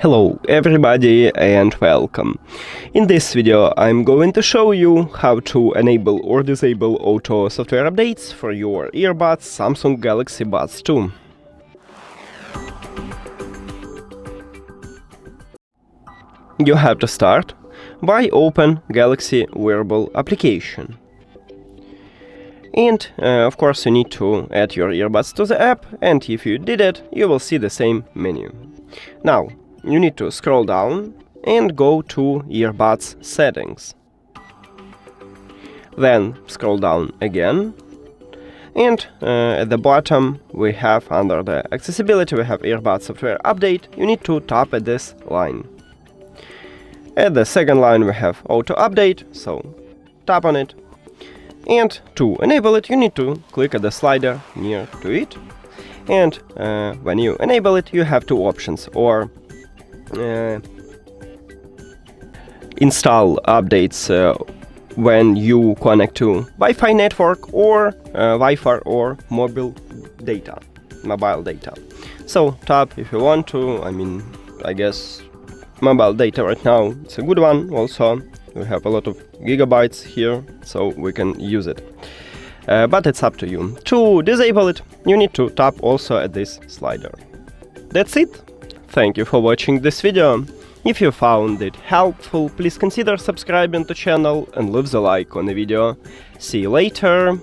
Hello everybody and welcome. In this video I'm going to show you how to enable or disable auto software updates for your earbuds Samsung Galaxy Buds 2. You have to start by open Galaxy Wearable application. And of course you need to add your earbuds to the app, and if you did it, you will see the same menu. Now, you need to scroll down and go to Earbuds Settings. Then scroll down again, and at the bottom we have, under the accessibility, we have Earbuds Software Update. You need to tap at this line. At the second line we have Auto Update, so tap on it. And to enable it, you need to click at the slider near to it. And when you enable it, you have two options: or install updates when you connect to Wi-Fi network, or Wi-Fi or mobile data. So tap if you want to. I guess mobile data right now it's a good one. Also, we have a lot of gigabytes here, so we can use it. But it's up to you. To disable it, you need to tap also at this slider. That's it. Thank you for watching this video. If you found it helpful, please consider subscribing to the channel and leave the like on the video. See you later.